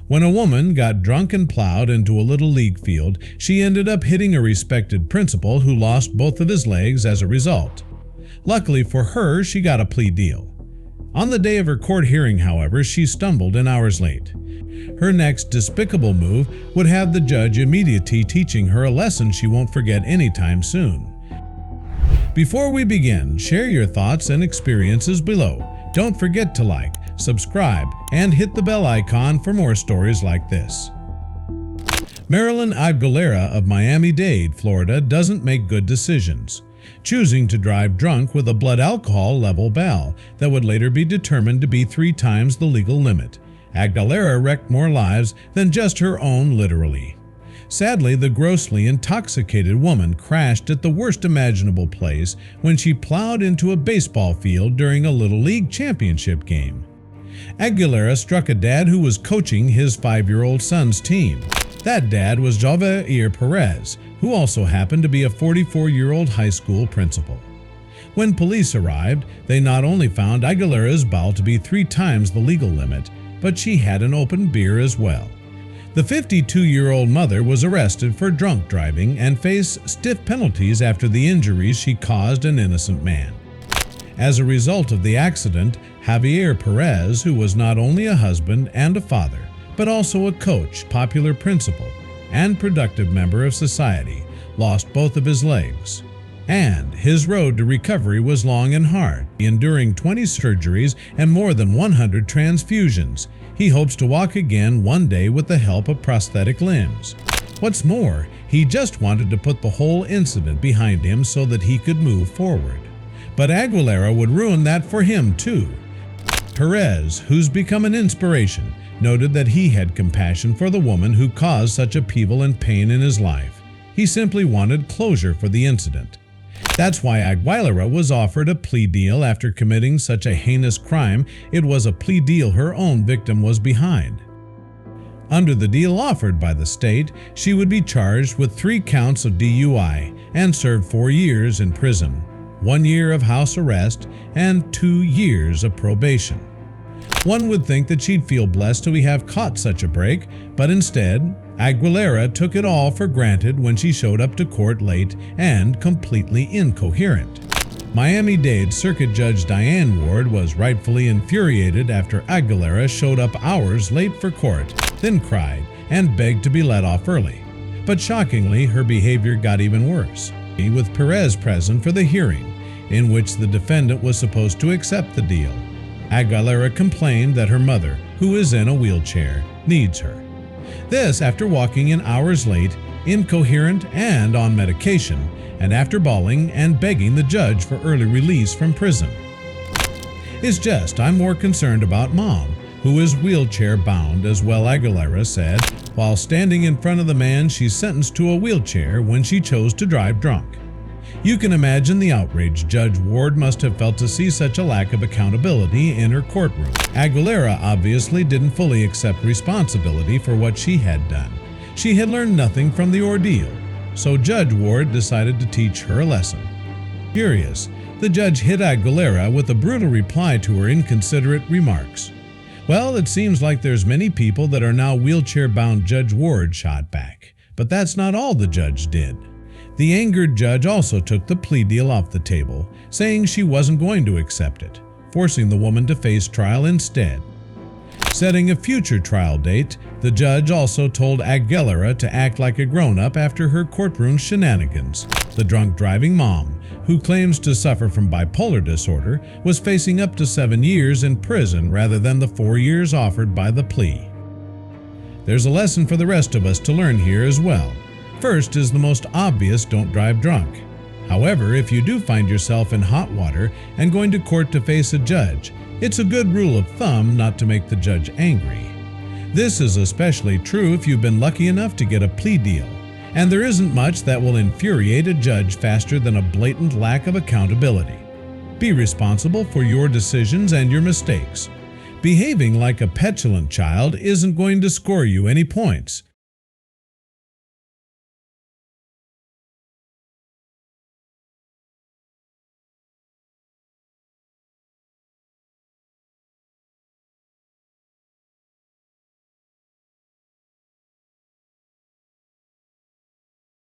When a woman got drunk and plowed into a little league field, she ended up hitting a respected principal who lost both of his legs as a result. Luckily for her, she got a plea deal. On the day of her court hearing, however, she stumbled and hours late. Her next despicable move would have the judge immediately teaching her a lesson she won't forget anytime soon. Before we begin, share your thoughts and experiences below. Don't forget to like, subscribe, and hit the bell icon for more stories like this. Marilyn Aguilera of Miami-Dade, Florida, doesn't make good decisions, choosing to drive drunk with a blood alcohol level bell that would later be determined to be 3 times the legal limit. Aguilera wrecked more lives than just her own, literally. Sadly, the grossly intoxicated woman crashed at the worst imaginable place when she plowed into a baseball field during a Little League championship game. Aguilera struck a dad who was coaching his 5-year-old son's team. That dad was Javier Perez, who also happened to be a 44-year-old high school principal. When police arrived, they not only found Aguilera's bowel to be 3 times the legal limit, but she had an open beer as well. The 52-year-old mother was arrested for drunk driving and faced stiff penalties after the injuries she caused an innocent man. As a result of the accident, Javier Perez, who was not only a husband and a father, but also a coach, popular principal, and productive member of society, lost both of his legs. And his road to recovery was long and hard, enduring 20 surgeries and more than 100 transfusions. He hopes to walk again one day with the help of prosthetic limbs. What's more, he just wanted to put the whole incident behind him so that he could move forward. But Aguilera would ruin that for him too. Perez, who's become an inspiration, noted that he had compassion for the woman who caused such upheaval and pain in his life. He simply wanted closure for the incident. That's why Aguilera was offered a plea deal after committing such a heinous crime. It was a plea deal her own victim was behind. Under the deal offered by the state, she would be charged with 3 counts of DUI and serve 4 years in prison, 1 year of house arrest, and 2 years of probation. One would think that she'd feel blessed to have caught such a break, but instead, Aguilera took it all for granted when she showed up to court late and completely incoherent. Miami-Dade Circuit Judge Diane Ward was rightfully infuriated after Aguilera showed up hours late for court, then cried and begged to be let off early. But shockingly, her behavior got even worse, with Perez present for the hearing, in which the defendant was supposed to accept the deal. Aguilera complained that her mother, who is in a wheelchair, needs her. This after walking in hours late, incoherent, and on medication, and after bawling and begging the judge for early release from prison. It's just I'm more concerned about Mom, who is wheelchair bound as well, Aguilera said, while standing in front of the man she sentenced to a wheelchair when she chose to drive drunk. You can imagine the outrage Judge Ward must have felt to see such a lack of accountability in her courtroom. Aguilera obviously didn't fully accept responsibility for what she had done. She had learned nothing from the ordeal, so Judge Ward decided to teach her a lesson. Furious, the judge hit Aguilera with a brutal reply to her inconsiderate remarks. Well, it seems like there's many people that are now wheelchair-bound, Judge Ward shot back. But that's not all the judge did. The angered judge also took the plea deal off the table, saying she wasn't going to accept it, forcing the woman to face trial instead. Setting a future trial date, the judge also told Aguilera to act like a grown-up after her courtroom shenanigans. The drunk driving mom, who claims to suffer from bipolar disorder, was facing up to 7 years in prison rather than the 4 years offered by the plea. There's a lesson for the rest of us to learn here as well. First is the most obvious: don't drive drunk. However, if you do find yourself in hot water and going to court to face a judge, it's a good rule of thumb not to make the judge angry. This is especially true if you've been lucky enough to get a plea deal, and there isn't much that will infuriate a judge faster than a blatant lack of accountability. Be responsible for your decisions and your mistakes. Behaving like a petulant child isn't going to score you any points.